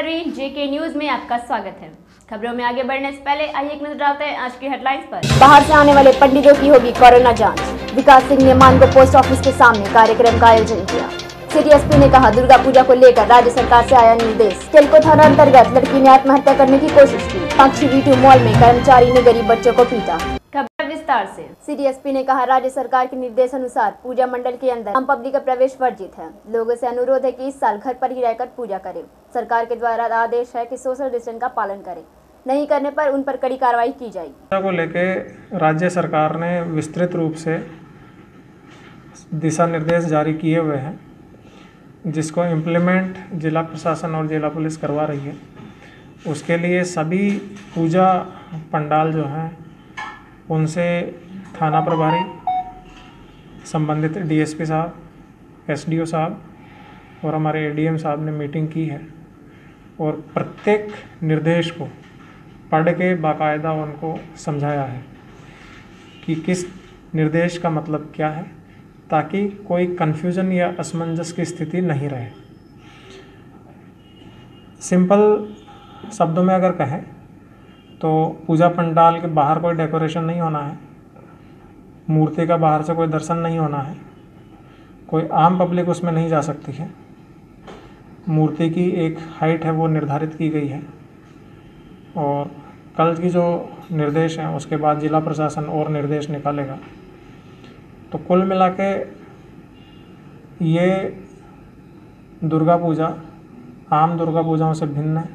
परवीन, जेके news में आपका स्वागत है। खबरों में आगे बढ़ने से पहले आइए एक नजर डालते हैं आज की हेडलाइंस पर। बाहर से आने वाले पंडितों की होगी कोरोना जांच। विकास सिंह ने मानगो पोस्ट ऑफिस के सामने कार्यक्रम का आयोजन किया। सिटी एसपी ने कहा, दुर्गा पूजा को लेकर राज्य सरकार से आया निर्देश। टेल्को थाना अंतर्गत लड़की ने आत्महत्या करने की कोशिश की। पक्षी वीटू मॉल में कर्मचारी ने गरीब बच्चों को पीटा। खबर विस्तार से। सिटी एसपी ने कहा, राज्य सरकार के निर्देशानुसार पूजा मंडल के अंदर आम पब्लिक का प्रवेश वर्जित है। लोगों से अनुरोध है कि इस साल घर पर ही रहकर पूजा करें। सरकार के द्वारा आदेश है कि सोशल डिस्टेंस का पालन करें, नहीं करने पर उन पर कड़ी कार्रवाई की जाएगी। पूजा को लेके राज्य सरकार ने विस्तृत रूप से दिशा निर्देश जारी किए हुए हैं, जिसको इम्प्लीमेंट जिला प्रशासन और जिला पुलिस करवा रही है। उसके लिए सभी पूजा पंडाल जो हैं उनसे थाना प्रभारी, संबंधित डीएसपी साहब, एसडीओ साहब और हमारे एडीएम साहब ने मीटिंग की है और प्रत्येक निर्देश को पढ़ के बाकायदा उनको समझाया है कि किस निर्देश का मतलब क्या है, ताकि कोई कन्फ्यूजन या असमंजस की स्थिति नहीं रहे। सिंपल शब्दों में अगर कहें तो पूजा पंडाल के बाहर कोई डेकोरेशन नहीं होना है, मूर्ति का बाहर से कोई दर्शन नहीं होना है, कोई आम पब्लिक उसमें नहीं जा सकती है। मूर्ति की एक हाइट है वो निर्धारित की गई है और कल की जो निर्देश हैं उसके बाद जिला प्रशासन और निर्देश निकालेगा। तो कुल मिला के ये दुर्गा पूजा आम दुर्गा पूजाओं से भिन्न है।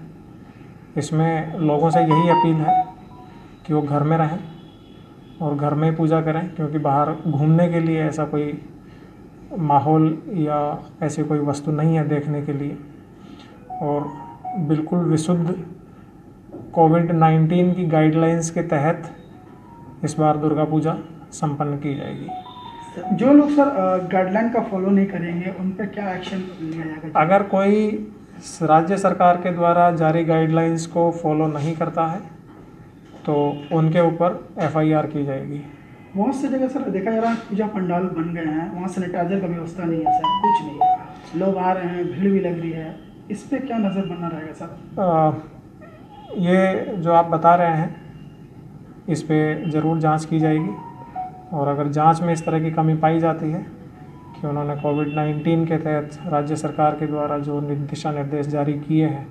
इसमें लोगों से यही अपील है कि वो घर में रहें और घर में पूजा करें, क्योंकि बाहर घूमने के लिए ऐसा कोई माहौल या ऐसी कोई वस्तु नहीं है देखने के लिए। और बिल्कुल विशुद्ध कोविड-19 की गाइडलाइंस के तहत इस बार दुर्गा पूजा संपन्न की जाएगी। जो लोग सर गाइडलाइन का फॉलो नहीं करेंगे उन पर क्या एक्शन लिया जाएगा? अगर कोई राज्य सरकार के द्वारा जारी गाइडलाइंस को फॉलो नहीं करता है तो उनके ऊपर एफआईआर की जाएगी। बहुत सी जगह सर देखा जा रहा है पूजा पंडाल बन गए हैं, वहाँ सैनिटाइजर का व्यवस्था नहीं है सर, कुछ नहीं है, लोग आ रहे हैं, भीड़ भी लग रही है, इस पर क्या नज़र बना रहेगा सर? ये जो आप बता रहे हैं इस पर ज़रूर जांच की जाएगी और अगर जांच में इस तरह की कमी पाई जाती है कि उन्होंने कोविड-19 के तहत राज्य सरकार के द्वारा जो दिशा निर्देश जारी किए हैं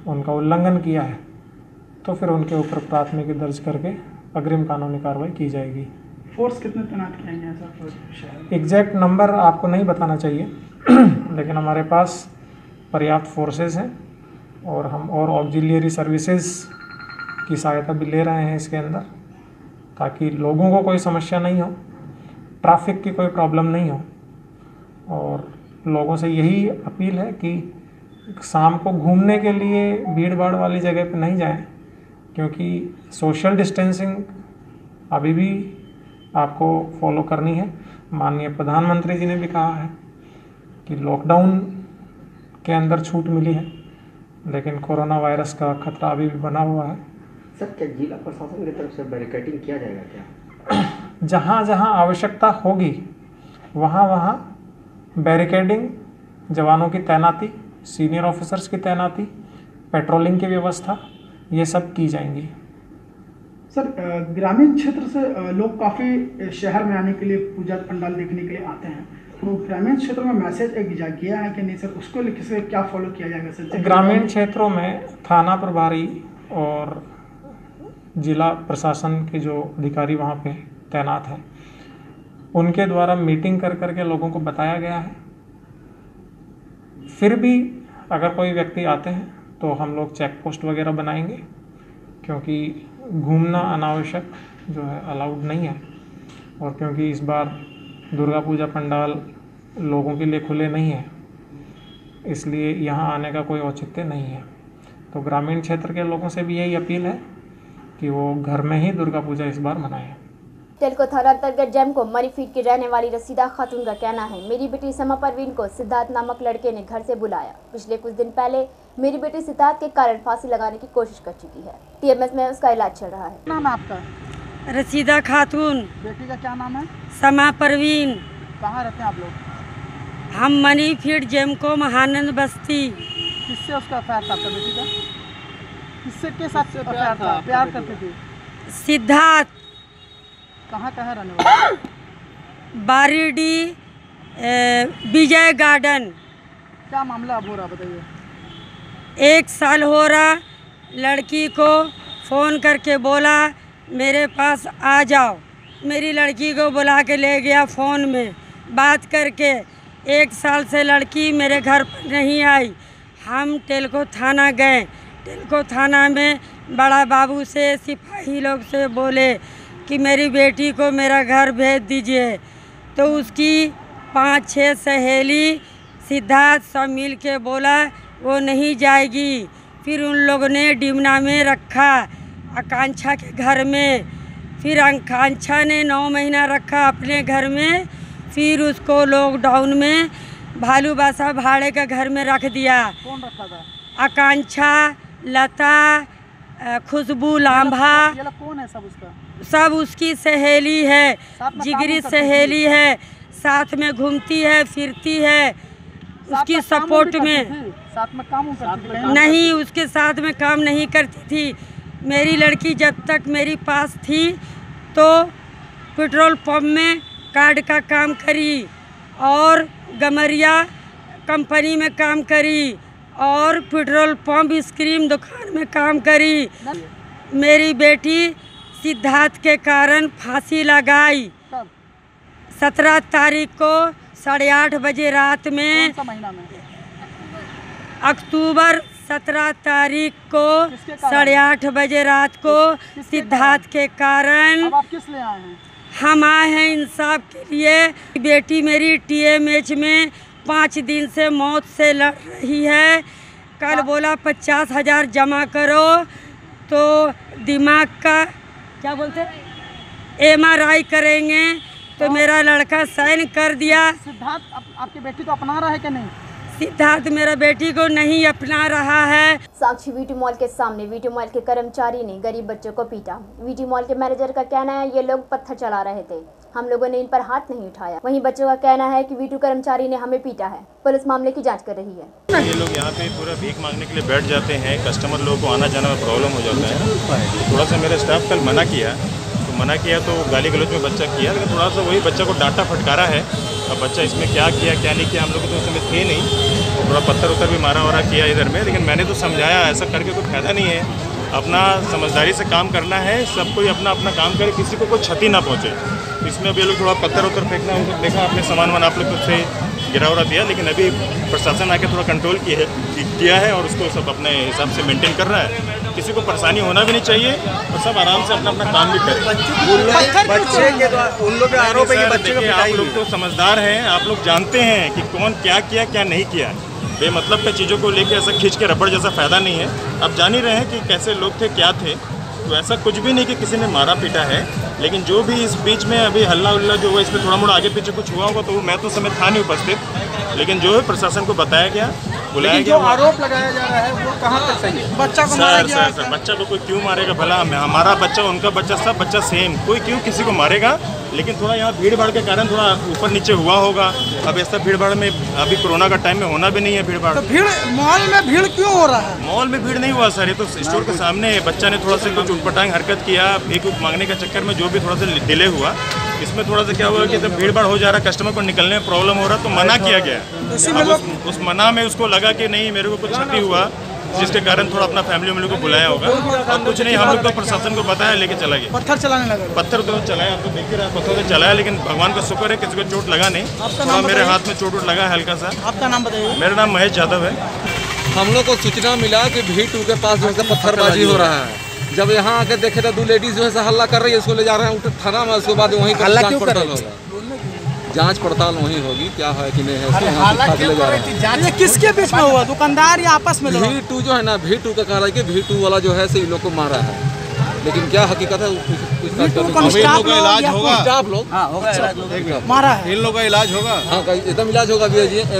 उनका उल्लंघन किया है तो फिर उनके ऊपर प्राथमिकी दर्ज करके अग्रिम कानूनी कार्रवाई की जाएगी। फोर्स कितने तैनात किए गए हैं सर? एग्जैक्ट नंबर आपको नहीं बताना चाहिए लेकिन हमारे पास पर्याप्त फोर्सेस हैं और हम और ऑक्सिलियरी सर्विसेज की सहायता भी ले रहे हैं इसके अंदर, ताकि लोगों को कोई समस्या नहीं हो, ट्रैफिक की कोई प्रॉब्लम नहीं हो। और लोगों से यही अपील है कि शाम को घूमने के लिए भीड़ भाड़ वाली जगह पे नहीं जाएं, क्योंकि सोशल डिस्टेंसिंग अभी भी आपको फॉलो करनी है। माननीय प्रधानमंत्री जी ने भी कहा है कि लॉकडाउन के अंदर छूट मिली है, लेकिन कोरोना वायरस का खतरा अभी भी बना हुआ है। सर, क्या जिला प्रशासन की तरफ से बैरिकेडिंग किया जाएगा क्या? जहाँ जहाँ आवश्यकता होगी वहाँ वहाँ बैरिकेडिंग, जवानों की तैनाती, सीनियर ऑफिसर्स की तैनाती, पेट्रोलिंग की व्यवस्था, ये सब की जाएंगी। सर, ग्रामीण क्षेत्र से लोग काफ़ी शहर में आने के लिए पूजा पंडाल देखने के लिए आते हैं, तो ग्रामीण क्षेत्रों में मैसेज एक गया है कि नहीं सर, उसको लेकर से क्या फॉलो किया जाएगा सर? ग्रामीण क्षेत्रों में थाना प्रभारी और जिला प्रशासन के जो अधिकारी वहाँ पे तैनात हैं उनके द्वारा मीटिंग कर करके लोगों को बताया गया है। फिर भी अगर कोई व्यक्ति आते हैं तो हम लोग चेक पोस्ट वगैरह बनाएंगे, क्योंकि घूमना अनावश्यक जो है अलाउड नहीं है और क्योंकि इस बार दुर्गा पूजा पंडाल लोगों के लिए खुले नहीं है, इसलिए यहाँ आने का कोई औचित्य नहीं है। तो ग्रामीण क्षेत्र के लोगों से भी यही अपील है कि वो घर में ही दुर्गा पूजा इस बार मनाएं। टेल्को थाना अंतर्गत जैम को मरीफीट की रहने वाली रसीदा खातून का कहना है, मेरी बेटी समा परवीन को सिद्धार्थ नामक लड़के ने घर से बुलाया। पिछले कुछ दिन पहले मेरी बेटी सिद्धार्थ के कारण फांसी लगाने की कोशिश कर चुकी है। टीएमएस में उसका इलाज चल रहा है। नाम है आपका? रसीदा खातून। बेटी का क्या नाम है? समा परवीन। कहाँ रहते हैं आप लोग? हम मरीफीट जैम को महानंद बस्ती। किससे उसका अफेयर था आपका बेटी का? किससे के साथ अफेयर था? प्यार करते थे? सिद्धार्थ कहाँ का है रहने वाला? बारीडी विजय गार्डन। क्या मामला अब हो रहा बताइए? 1 साल हो रहा, लड़की को फ़ोन करके बोला मेरे पास आ जाओ। मेरी लड़की को बुला के ले गया फ़ोन में बात करके। 1 साल से लड़की मेरे घर पर नहीं आई। हम टेल्को थाना गए। टेल्को थाना में बड़ा बाबू से सिपाही लोग से बोले कि मेरी बेटी को मेरा घर भेज दीजिए। तो उसकी 5-6 सहेली सिद्धार्थ सब मिल के बोला वो नहीं जाएगी। फिर उन लोगों ने डिमना में रखा आकांक्षा के घर में। फिर आकांक्षा ने 9 महीना रखा अपने घर में। फिर उसको लॉकडाउन में भालूबासा भाड़े का घर में रख दिया। कौन रखा था? आकांक्षा, लता, खुशबू लांभा, ये लोग कौन है सब उसका? सब उसकी सहेली है, साथ में जिगरी काम करती सहेली है। साथ में घूमती है, फिरती है उसकी सपोर्ट में। साथ में काम करती थी? नहीं, उसके साथ में काम नहीं करती थी। मेरी लड़की जब तक मेरी पास थी तो पेट्रोल पंप में कार्ड का काम करी और गमरिया कंपनी में काम करी और पेट्रोल पंप आइसक्रीम दुकान में काम करी। मेरी बेटी सिद्धार्थ के कारण फांसी लगाई। कब? 17 तारीख को 8:30 बजे रात में। कौन सा महीना में? अक्टूबर 17 तारीख को किसके कारण? 8:30 बजे रात को सिद्धार्थ के कारण। अब आप किस लिए आए हैं? हम आए हैं इंसाफ के लिए। बेटी मेरी TMH में 5 दिन से मौत से लड़ रही है। कल बोला 50,000 जमा करो तो दिमाग का क्या बोलते MRI करेंगे। तो मेरा लड़का साइन कर दिया। सिद्धार्थ आपकी बेटी को अपना रहा है कि नहीं? सिद्धार्थ मेरा बेटी को नहीं अपना रहा है। साक्षी वीटू मॉल के सामने वीटू मॉल के कर्मचारी ने गरीब बच्चों को पीटा। वीटू मॉल के मैनेजर का कहना है ये लोग पत्थर चला रहे थे, हम लोगों ने इन पर हाथ नहीं उठाया। वहीं बच्चों का कहना है कि वीटू कर्मचारी ने हमें पीटा है। पुलिस मामले की जांच कर रही है। ये लोग यहाँ पे पूरा भीख मांगने के लिए बैठ जाते हैं। कस्टमर लोगों को आना जाना में प्रॉब्लम हो जाता है। थोड़ा सा मेरे स्टाफ कल मना किया तो गाली गलौज में बच्चा किया, लेकिन थोड़ा सा वही बच्चा को डांटा फटकारा है। अब बच्चा इसमें क्या किया क्या नहीं किया हम लोग तो उस समय थे नहीं। थोड़ा पत्थर भी मारा वारा किया इधर में, लेकिन मैंने तो समझाया ऐसा करके कोई फायदा नहीं है। अपना समझदारी से काम करना है, सब कोई अपना अपना काम करे, किसी को कोई क्षति ना पहुँचे। इसमें अब ये लोग थोड़ा पत्थर उत्तर फेंकना देखा, अपने सामान आप लोग से गिरा उरा दिया, लेकिन अभी प्रशासन आके थोड़ा कंट्रोल किया है और उसको सब अपने हिसाब से मेंटेन कर रहा है। किसी को परेशानी होना भी नहीं चाहिए और सब आराम से अपना अपना काम भी करें। बच्चे के द्वारा उन लोग का आरोप है कि बच्चे को आप लोग तो समझदार हैं, आप लोग जानते हैं कि कौन क्या किया क्या नहीं किया। बेमतलब के चीज़ों को लेकर ऐसा खींच के रबड़ जैसा फ़ायदा नहीं है। आप जान ही रहे हैं कि कैसे लोग थे क्या थे। तो ऐसा कुछ भी नहीं कि किसी ने मारा पीटा है, लेकिन जो भी इस बीच में अभी हल्ला उल्ला जो हुआ इसमें थोड़ा मोड़ा आगे पीछे कुछ हुआ होगा तो मैं तो समय था नहीं उपस्थित, लेकिन जो है प्रशासन को बताया गया, बुलाया गया। जो आरोप लगाया जा रहा है वो कहाँ तक सही है? बच्चा को मारा गया? सर बच्चा को कोई क्यों मारेगा? भला हमारा बच्चा उनका बच्चा सब बच्चा सेम, कोई क्यों किसी को मारेगा? लेकिन थोड़ा यहाँ भीड़ भाड़ के कारण थोड़ा ऊपर नीचे हुआ होगा। अब ऐसा भीड़ भाड़ में अभी कोरोना का टाइम में होना भी नहीं है भीड़ भाड़। तो भीड़ मॉल में भीड़ क्यों हो रहा है? मॉल में भीड़ नहीं हुआ सर, ये तो स्टोर के सामने बच्चा ने थोड़ा सा कुछ उटपटांग हरकत किया, भीख मांगने के चक्कर में जो भी थोड़ा सा डिले हुआ। इसमें थोड़ा सा क्या हुआ कि जब भीड़ भाड़ हो जा रहा है, कस्टमर को निकलने में प्रॉब्लम हो रहा, तो मना किया गया। अब उस मना में उसको लगा कि नहीं मेरे को कुछ क्षति हुआ, जिसके कारण थोड़ा अपना फैमिली को बुलाया होगा। और कुछ नहीं, हम लोग तो प्रशासन को बताया, लेके चला गया। पत्थर चलाने लगा? पत्थर तो चलाया, आप तो देख ही रहे, पत्थर तो चलाया, लेकिन भगवान का शुक्र है किसी को चोट लगा नहीं। थोड़ा मेरे हाथ में चोट लगा है हल्का सा। आपका नाम बताइए। मेरा नाम महेश यादव है। हम लोग को सूचना मिला कि V2 के पास जो है पत्थरबाजी हो रहा है। जब यहाँ आके देखे तो 2 लेडीज जो है हल्ला कर रही है, उसको ले जा रहे हैं थाना में। उसके बाद वहीं पर जांच पड़ताल वहीं होगी, क्या है कि नहीं है उसको ले जा रहे हैं। किसके बीच में हुआ? दुकानदार या आपस में? V2 जो है ना, V2 का कह रहा है कि V2 वाला जो है इन लोग को मारा है, लेकिन क्या हकीकत है स्टाफ इलाज होगा। स्टाफ लोग मारा है, इन लोग का इलाज होगा। हाँ एकदम इलाज होगा।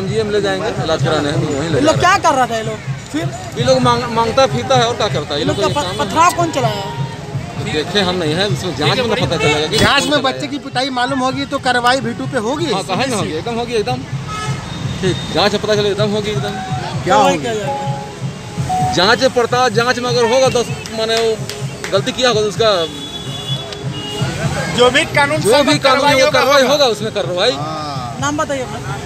MGM ले जाएंगे इलाज कराने, वहीं ले। लोग क्या कर रहा था? ये लोग फिर ये लोग मांगता फिरता है और क्या करता है। ये लोग पथराव कौन चलाया? देखे हम नहीं है, उसमें जांच में पता चलेगा। जांच में बच्चे की पिटाई मालूम होगी तो कार्रवाई V2 पे होगी। कहाँ ना होगी, एकदम होगी, एकदम ठीक। जांच में पता चले एकदम होगी, एकदम क्या होगी। जांच पड़ताल, जांच में अगर होगा तो माने गलती किया होगा तो उसका जो भी कानून कार्रवाई होगा उसमें कार्रवाई। नाम बताइए अपना।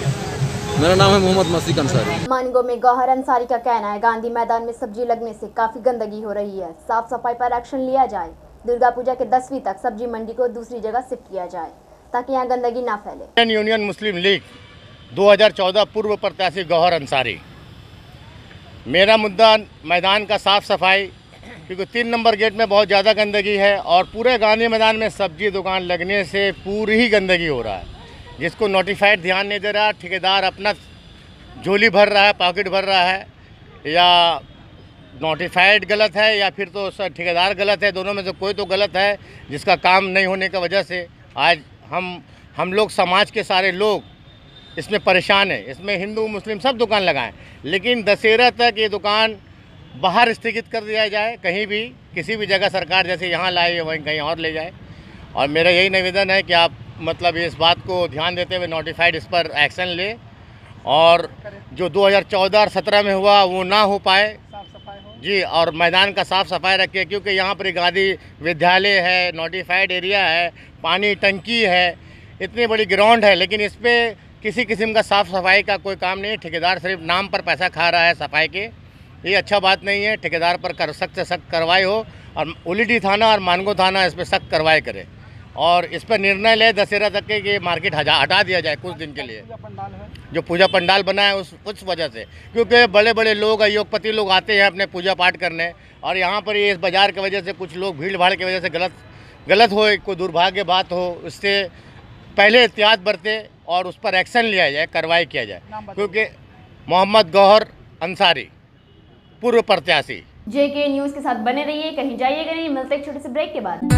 मेरा नाम है मोहम्मद मसीक अंसारी। मानगो में गौहर अंसारी का कहना है गांधी मैदान में सब्जी लगने से काफी गंदगी हो रही है, साफ सफाई पर एक्शन लिया जाए। दुर्गा पूजा के 10वीं तक सब्जी मंडी को दूसरी जगह शिफ्ट किया जाए ताकि यहाँ गंदगी ना फैले। यूनियन मुस्लिम लीग 2014 पूर्व प्रत्याशी गौहर अंसारी। मेरा मुद्दा मैदान का साफ सफाई, क्योंकि 3 नंबर गेट में बहुत ज़्यादा गंदगी है और पूरे गांधी मैदान में सब्जी दुकान लगने से पूरी ही गंदगी हो रहा है, जिसको नोटिफाइड ध्यान नहीं दे रहा। ठेकेदार अपना झोली भर रहा है, पॉकेट भर रहा है, या नोटिफाइड गलत है या फिर तो ठेकेदार गलत है। दोनों में से कोई तो गलत है, जिसका काम नहीं होने की वजह से आज हम लोग समाज के सारे लोग इसमें परेशान है। इसमें हिंदू मुस्लिम सब दुकान लगाएं, लेकिन दशहरा तक ये दुकान बाहर स्थगित कर दिया जाए। कहीं भी किसी भी जगह सरकार जैसे यहाँ लाए वहीं कहीं और ले जाए। और मेरा यही निवेदन है कि आप मतलब इस बात को ध्यान देते हुए नोटिफाइड इस पर एक्शन ले, और जो 2014 और 17 में हुआ वो ना हो पाए जी, और मैदान का साफ़ सफाई रखें, क्योंकि यहाँ पर गांधी विद्यालय है, नोटिफाइड एरिया है, पानी टंकी है, इतनी बड़ी ग्राउंड है, लेकिन इस पर किसी किस्म का साफ़ सफाई का कोई काम नहीं है। ठेकेदार सिर्फ नाम पर पैसा खा रहा है सफाई के, ये अच्छा बात नहीं है। ठेकेदार पर सख्त से सख्त कार्रवाई हो और उलीडी थाना और मानगो थाना इस पर सख्त कार्रवाई करे और इस पर निर्णय ले दशहरा तक के कि मार्केट हटा दिया जाए कुछ दिन के लिए। जो पूजा पंडाल बना है उस वजह से, क्योंकि बड़े बड़े लोग उद्योगपति लोग आते हैं अपने पूजा पाठ करने, और यहाँ पर ये इस बाज़ार की वजह से कुछ लोग भीड़ भाड़ की वजह से गलत हो, कोई दुर्भाग्य बात हो, उससे पहले एहतियात बरते और उस पर एक्शन लिया जाए, कार्रवाई किया जाए। क्योंकि मोहम्मद गौहर अंसारी पूर्व प्रत्याशी। JK न्यूज़ के साथ बने रहिए, कहीं जाइएगा नहीं। मिलते एक छोटे से ब्रेक के बाद।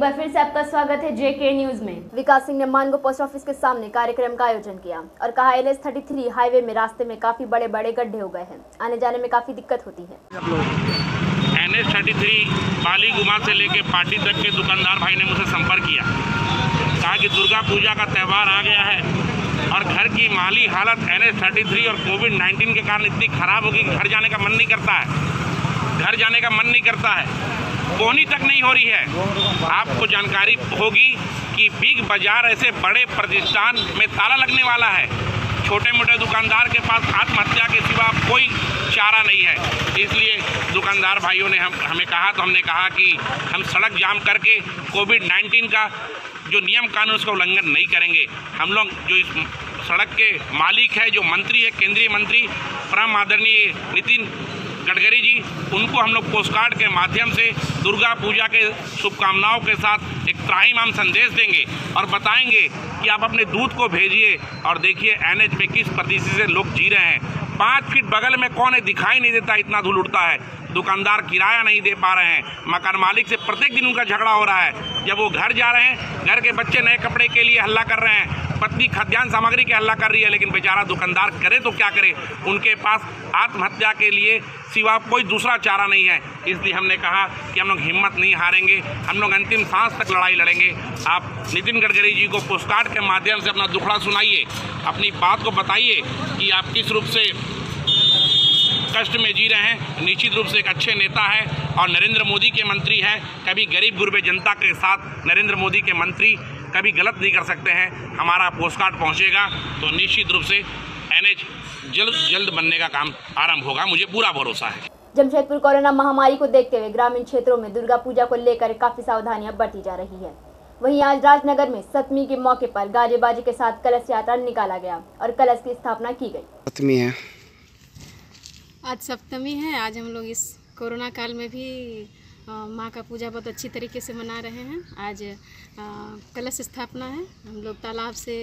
बार फिर से आपका स्वागत है JK न्यूज में। विकास सिंह ने मानगो पोस्ट ऑफिस के सामने कार्यक्रम का आयोजन किया और कहा NH33 हाईवे में रास्ते में काफी बड़े बड़े गड्ढे हो गए हैं, आने जाने में काफी दिक्कत होती है। NH33 बाली गुमा से लेके पार्टी तक के दुकानदार भाई ने मुझसे संपर्क किया, कहा कि दुर्गा पूजा का त्यौहार आ गया है और घर की माली हालत NH33 और कोविड-19 के कारण इतनी खराब होगी कि घर जाने का मन नहीं करता है, घर जाने का मन नहीं करता है, बोनी तक नहीं हो रही है। आपको जानकारी होगी कि बिग बाजार ऐसे बड़े प्रतिष्ठान में ताला लगने वाला है, छोटे मोटे दुकानदार के पास आत्महत्या के सिवा कोई चारा नहीं है। इसलिए दुकानदार भाइयों ने हमें कहा, तो हमने कहा कि हम सड़क जाम करके कोविड-19 का जो नियम कानून उसका उल्लंघन नहीं करेंगे। हम लोग जो इस सड़क के मालिक है, जो मंत्री है, केंद्रीय मंत्री परम आदरणीय नितिन गडकरी जी, उनको हम लोग पोस्ट कार्ड के माध्यम से दुर्गा पूजा के शुभकामनाओं के साथ एक त्राहिमाम संदेश देंगे और बताएंगे कि आप अपने दूध को भेजिए और देखिए NH में किस प्रतिशत से लोग जी रहे हैं। 5 फीट बगल में कौन है दिखाई नहीं देता, इतना धूल उड़ता है। दुकानदार किराया नहीं दे पा रहे हैं, मकान मालिक से प्रत्येक दिन उनका झगड़ा हो रहा है। जब वो घर जा रहे हैं, घर के बच्चे नए कपड़े के लिए हल्ला कर रहे हैं, पत्नी खाद्यान्न सामग्री के हल्ला कर रही है, लेकिन बेचारा दुकानदार करे तो क्या करे, उनके पास आत्महत्या के लिए सिवा कोई दूसरा चारा नहीं है। इसलिए हमने कहा कि हम लोग हिम्मत नहीं हारेंगे, हम लोग अंतिम सांस तक लड़ाई लड़ेंगे। आप नितिन गडकरी जी को पोस्टकार्ड के माध्यम से अपना दुखड़ा सुनाइए, अपनी बात को बताइए कि आप किस रूप से कष्ट में जी रहे हैं। निश्चित रूप से एक अच्छे नेता है और नरेंद्र मोदी के मंत्री है। कभी गरीब गुरबे जनता के साथ नरेंद्र मोदी के मंत्री कभी गलत नहीं कर सकते हैं। हमारा पोस्टकार्ड पहुंचेगा तो निश्चित रूप से एनएच जल्द बनने का काम आरंभ होगा, मुझे पूरा भरोसा है। जमशेदपुर कोरोना महामारी को देखते हुए ग्रामीण क्षेत्रों में दुर्गा पूजा को लेकर काफी सावधानियां बरती जा रही है। वहीं आज राजनगर में सप्तमी के मौके पर गाजे बाजे के साथ कलश यात्रा निकाला गया और कलश की स्थापना की गई। सप्तमी है, आज सप्तमी है। आज हम लोग इस कोरोना काल में भी माँ का पूजा बहुत अच्छी तरीके से मना रहे हैं। आज कलश स्थापना है, हम लोग तालाब से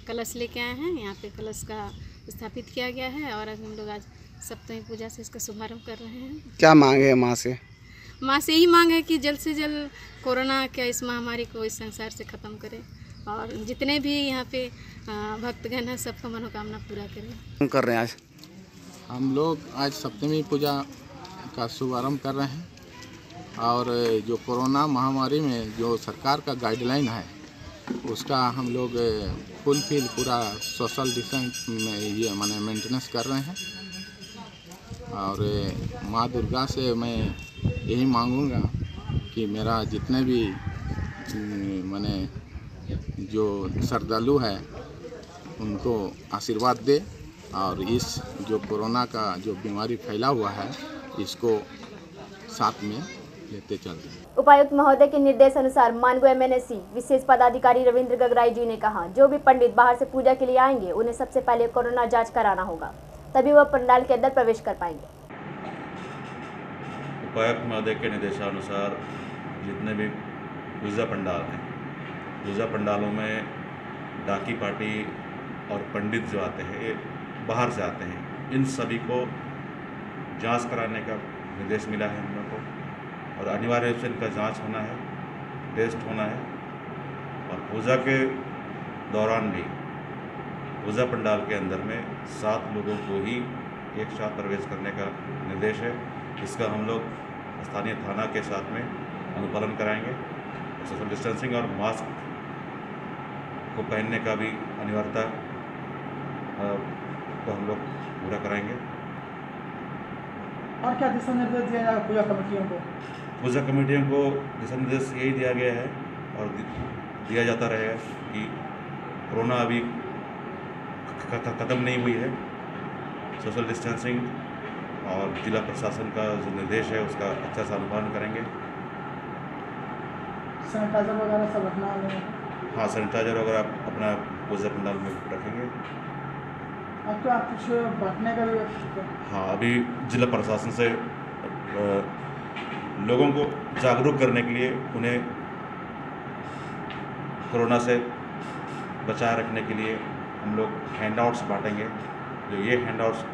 कलश लेके आए हैं, यहाँ पे कलश का स्थापित किया गया है और हम लोग आज सप्तमी पूजा से इसका शुभारंभ कर रहे हैं। क्या मांग है माँ से? माँ से यही मांग है कि जल्द से जल्द कोरोना के इस महामारी को इस संसार से ख़त्म करें और जितने भी यहाँ पे भक्तगण हैं सबका मनोकामना पूरा करें। हम कर रहे हैं आज, हम लोग आज सप्तमी पूजा का शुभारंभ कर रहे हैं और जो कोरोना महामारी में जो सरकार का गाइडलाइन है उसका हम लोग फुलफिल पूरा सोशल डिस्टेंस में ये माने मेंटेनेंस कर रहे हैं। और माँ दुर्गा से मैं यही मांगूंगा कि मेरा जितने भी माने जो श्रद्धालु है उनको आशीर्वाद दे और इस जो कोरोना का जो बीमारी फैला हुआ है इसको साथ में लेते चलते हैं। उपायुक्त महोदय के निर्देश अनुसार मानगो एमएनएससी विशेष पदाधिकारी रविंद्र गगराई जी ने कहा, जो भी पंडित बाहर से पूजा के लिए आएंगे उन्हें सबसे पहले कोरोना जांच कराना होगा, तभी वह पंडाल के अंदर प्रवेश कर पाएंगे। उपायुक्त महोदय के निर्देशानुसार जितने भी पूजा पंडाल हैं, पूजा पंडालों में डाकी पार्टी और पंडित जो आते हैं ये बाहर से आते हैं, इन सभी को जांच कराने का निर्देश मिला है हम लोग को और अनिवार्य रूप से इनका जांच होना है, टेस्ट होना है। और पूजा के दौरान भी पूजा पंडाल के अंदर में 7 लोगों को ही एक साथ प्रवेश करने का निर्देश है। इसका हम लोग स्थानीय थाना के साथ में अनुपालन कराएंगे। सोशल डिस्टेंसिंग और मास्क को पहनने का भी अनिवार्यता को हम लोग पूरा कराएंगे। और क्या दिशा निर्देश दिया जाएगा पूजा कमेटियों को? पूजा कमेटियों को दिशा निर्देश यही दिया गया है और दिया जाता रहेगा कि कोरोना अभी ख़त्म नहीं हुई है। सोशल डिस्टेंसिंग और जिला प्रशासन का जो निर्देश है उसका अच्छा सा अनुपालन करेंगे। सैनिटाइजर वगैरह सब रखना है? हाँ, सैनिटाइजर वगैरह अपना पूजा पंडाल में रखेंगे। अब तो आप कुछ बांटने का भी? हाँ, अभी जिला प्रशासन से लोगों को जागरूक करने के लिए उन्हें कोरोना से बचाए रखने के लिए हम लोग हैंडआउट्स बांटेंगे। जो ये हैंडआउट्स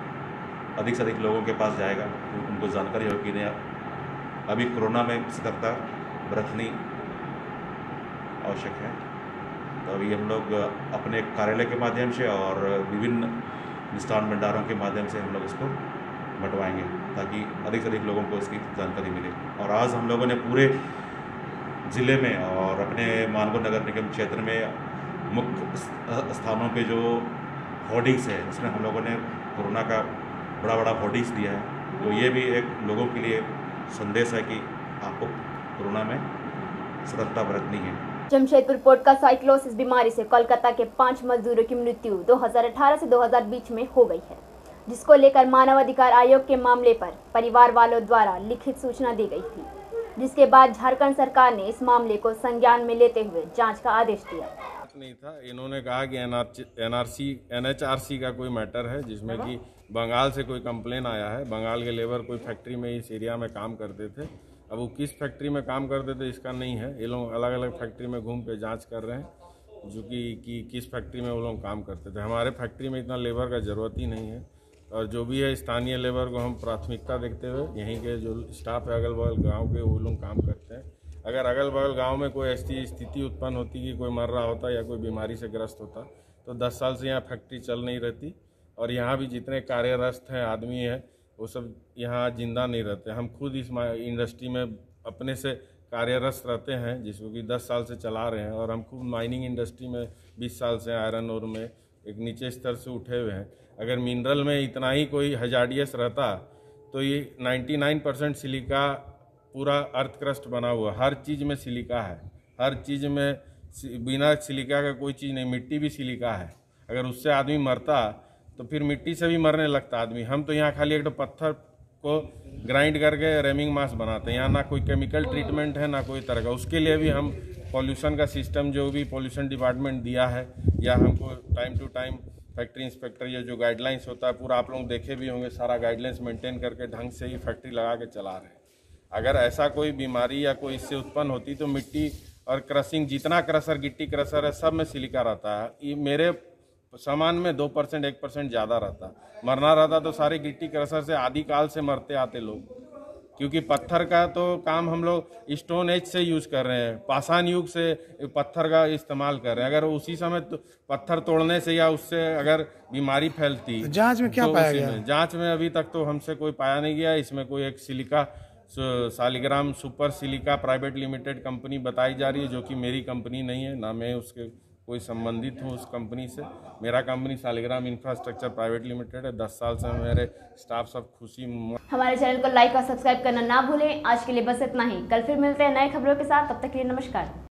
अधिक से अधिक लोगों के पास जाएगा तो उनको जानकारी होगी कि नहीं अभी कोरोना में सतर्कता बरतनी आवश्यक है। तो अभी हम लोग अपने कार्यालय के माध्यम से और विभिन्न मिष्ठान भंडारों के माध्यम से हम लोग इसको बंटवाएंगे ताकि अधिक से अधिक लोगों को इसकी जानकारी मिले। और आज हम लोगों ने पूरे ज़िले में और अपने मानगो नगर निगम क्षेत्र में मुख्य स्थानों पे जो होर्डिंग्स है उसमें हम लोगों ने कोरोना का बड़ा होर्डिंग्स दिया है। तो ये भी एक लोगों के लिए संदेश है कि आपको कोरोना में सतर्कता बरतनी है। जमशेदपुर पोर्ट का साइक्लोसिस बीमारी से कोलकाता के 5 मजदूरों की मृत्यु 2018 से 2020 में हो गई है, जिसको लेकर मानवाधिकार आयोग के मामले पर परिवार वालों द्वारा लिखित सूचना दी गई थी, जिसके बाद झारखंड सरकार ने इस मामले को संज्ञान में लेते हुए जांच का आदेश दिया। नहीं था, इन्होंने कहा कि NHRC का कोई मैटर है जिसमें कि बंगाल से कोई कंप्लेन आया है। बंगाल के लेबर कोई फैक्ट्री में इस एरिया में काम करते थे, अब वो किस फैक्ट्री में काम करते थे इसका नहीं है। ये लोग अलग अलग फैक्ट्री में घूम के जांच कर रहे हैं जो कि किस फैक्ट्री में वो लोग काम करते थे। हमारे फैक्ट्री में इतना लेबर का ज़रूरत ही नहीं है, और जो भी है स्थानीय लेबर को हम प्राथमिकता देखते हुए यहीं के जो स्टाफ है अगल बगल गाँव के वो लोग काम करते हैं। अगर अगल बगल गांव में कोई ऐसी स्थिति उत्पन्न होती कि कोई मर रहा होता या कोई बीमारी से ग्रस्त होता तो 10 साल से यहाँ फैक्ट्री चल नहीं रहती और यहाँ भी जितने कार्यरत हैं आदमी हैं वो सब यहाँ जिंदा नहीं रहते। हम खुद इस इंडस्ट्री में अपने से कार्यरत रहते हैं जिसको कि 10 साल से चला रहे हैं और हम खुद माइनिंग इंडस्ट्री में 20 साल से आयरन ओर में एक नीचे स्तर से उठे हुए हैं। अगर मिनरल में इतना ही कोई हजार्डियस रहता तो ये 99% सिलिका पूरा अर्थ क्रस्ट बना हुआ, हर चीज़ में सिलिका है, हर चीज़ में बिना सिलिका का कोई चीज़ नहीं। मिट्टी भी सिलिका है, अगर उससे आदमी मरता तो फिर मिट्टी से भी मरने लगता आदमी। हम तो यहाँ खाली एक पत्थर को ग्राइंड करके रेमिंग मास बनाते हैं, यहाँ ना कोई केमिकल ट्रीटमेंट है ना कोई तरह का। उसके लिए भी हम पॉल्यूशन का सिस्टम जो भी पॉल्यूशन डिपार्टमेंट दिया है या हमको time to time factory inspector या जो गाइडलाइंस होता है पूरा आप लोग देखे भी होंगे, सारा गाइडलाइंस मेंटेन करके ढंग से ही फैक्ट्री लगा के चला रहे हैं। अगर ऐसा कोई बीमारी या कोई इससे उत्पन्न होती तो मिट्टी और क्रशिंग जितना क्रशर गिट्टी क्रशर है सब में सिलिका रहता है, ये मेरे सामान में 2% 1% ज़्यादा रहता। मरना रहता तो सारे गिट्टी क्रशर से आदिकाल से मरते आते लोग, क्योंकि पत्थर का तो काम हम लोग स्टोन एज से यूज़ कर रहे हैं, पाषाण युग से पत्थर का इस्तेमाल कर रहे हैं। अगर उसी समय तो पत्थर तोड़ने से या उससे अगर बीमारी फैलती जांच में क्या पाया गया? जांच में अभी तक तो हमसे कोई पाया नहीं गया। इसमें कोई एक silica Saligram super silica private limited company बताई जा रही है, जो कि मेरी कंपनी नहीं है, ना मैं उसके कोई संबंधित हूँ उस कंपनी से। मेरा company Saligram infrastructure private limited है। 10 साल से मेरे स्टाफ सब खुशी। हमारे चैनल को लाइक और सब्सक्राइब करना ना भूलें। आज के लिए बस इतना ही, कल फिर मिलते हैं नए खबरों के साथ, तब तक के लिए नमस्कार।